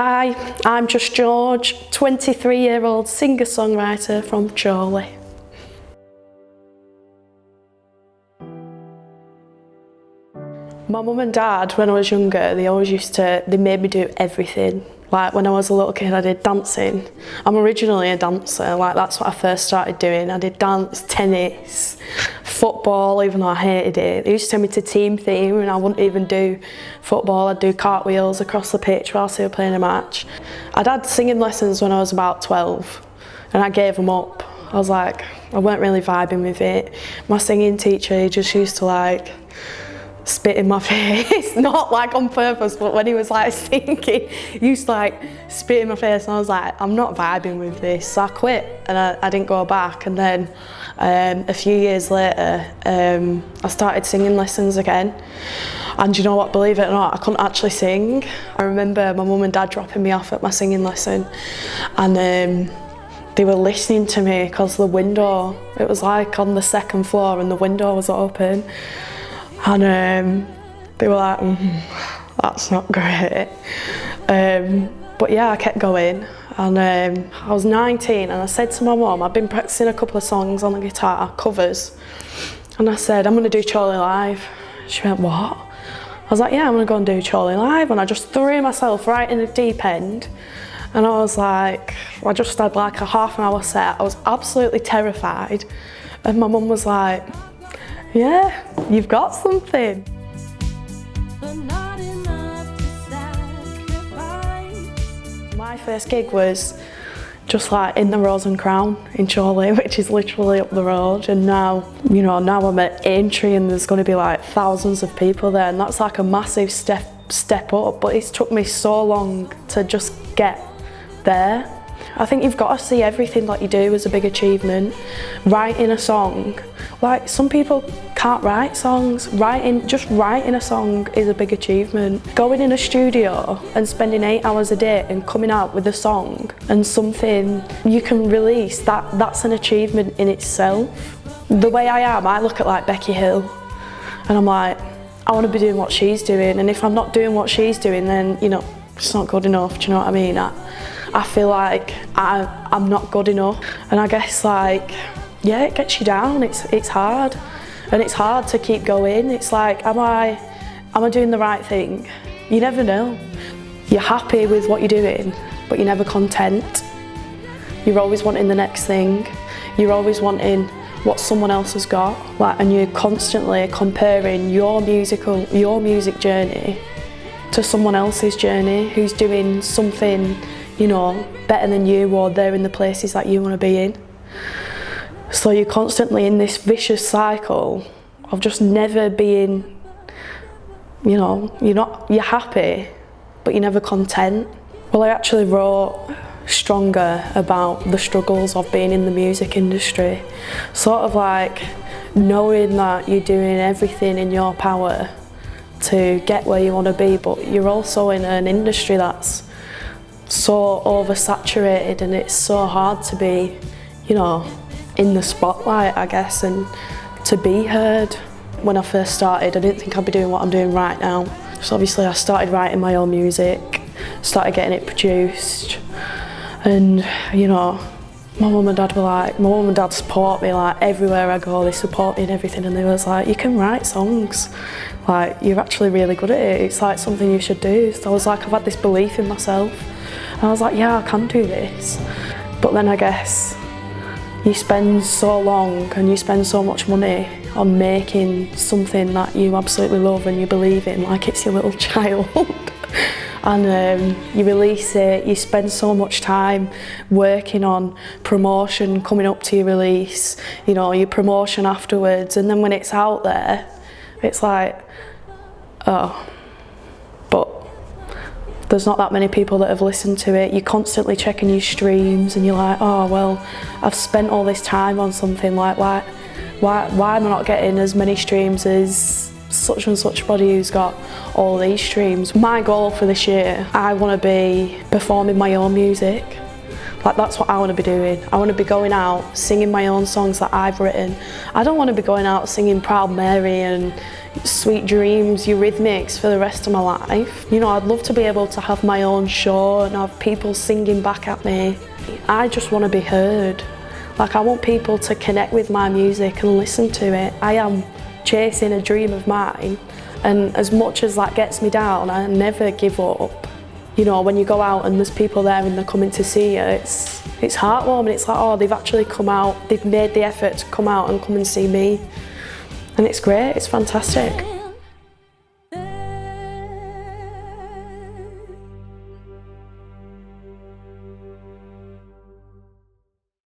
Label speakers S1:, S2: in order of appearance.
S1: Hi, I'm Just Giorge, 23-year-old singer-songwriter from Chorley. My mum and dad, when I was younger, they made me do everything. Like when I was a little kid, I did dancing. I'm originally a dancer, like that's what I first started doing. I did dance, tennis, football, even though I hated it. They used to send me to team theme and I wouldn't even do football. I'd do cartwheels across the pitch whilst they were playing a match. I'd had singing lessons when I was about 12 and I gave them up. I was like, I weren't really vibing with it. My singing teacher, he just used to like spit in my face, not like on purpose, but when he was like singing, he used to like spit in my face and I was like, I'm not vibing with this. So I quit and I didn't go back. And then a few years later, I started singing lessons again. And you know what, believe it or not, I couldn't actually sing. I remember my mum and dad dropping me off at my singing lesson and they were listening to me because the window, it was like on the second floor and the window was open. And they were like, that's not great. But yeah, I kept going. And I was 19 and I said to my mum, I'd been practicing a couple of songs on the guitar, covers. And I said, I'm gonna do Chorley live. She went, what? I was like, yeah, I'm gonna go and do Chorley live. And I just threw myself right in the deep end. And I was like, I just had like a half-an-hour set. I was absolutely terrified. And my mum was like, yeah, you've got something. My first gig was just like in the Rose and Crown in Chorley, which is literally up the road. And now, you know, now I'm at Aintree and there's going to be like thousands of people there, and that's like a massive step up. But it's took me so long to just get there. I think you've got to see everything that you do as a big achievement. Writing a song, like some people can't write songs. Just writing a song is a big achievement. Going in a studio and spending 8 hours a day and coming out with a song and something you can release, that's an achievement in itself. The way I am, I look at like Becky Hill and I'm like, I want to be doing what she's doing, and if I'm not doing what she's doing, then, you know, it's not good enough, do you know what I mean? I feel like I'm not good enough, and I guess like, yeah, it gets you down, it's hard, and it's hard to keep going. It's like, am I doing the right thing? You never know. You're happy with what you're doing, but you're never content. You're always wanting the next thing. You're always wanting what someone else has got, like, and you're constantly comparing your music journey to someone else's journey who's doing something, you know, better than you, or they're in the places that you want to be in. So you're constantly in this vicious cycle of just never being, you know, you're happy, but you're never content. Well, I actually wrote Stronger about the struggles of being in the music industry. Sort of like knowing that you're doing everything in your power to get where you want to be, but you're also in an industry that's so oversaturated and it's so hard to be, you know, in the spotlight, I guess, and to be heard. When I first started, I didn't think I'd be doing what I'm doing right now. So obviously I started writing my own music, started getting it produced, and, you know, my mum and dad support me like everywhere I go. They support me in everything, and they was like, you can write songs, like you're actually really good at it, it's like something you should do. So I was like, I've had this belief in myself. And I was like, yeah, I can do this. But then I guess you spend so long and you spend so much money on making something that you absolutely love and you believe in, like it's your little child. And you release it, you spend so much time working on promotion coming up to your release, you know, your promotion afterwards, and then when it's out there, it's like, oh, but there's not that many people that have listened to it. You're constantly checking your streams and you're like, oh well, I've spent all this time on something, like why am I not getting as many streams as such and such body who's got all these streams? My goal for this year, I want to be performing my own music. Like, that's what I want to be doing. I want to be going out, singing my own songs that I've written. I don't want to be going out singing Proud Mary and Sweet Dreams, Eurythmics for the rest of my life. You know, I'd love to be able to have my own show and have people singing back at me. I just want to be heard. Like, I want people to connect with my music and listen to it. I am chasing a dream of mine, and as much as that gets me down, I never give up. You know, when you go out and there's people there and they're coming to see you, it's heartwarming. It's like, oh, they've actually come out, they've made the effort to come out and come and see me. And it's great, it's fantastic.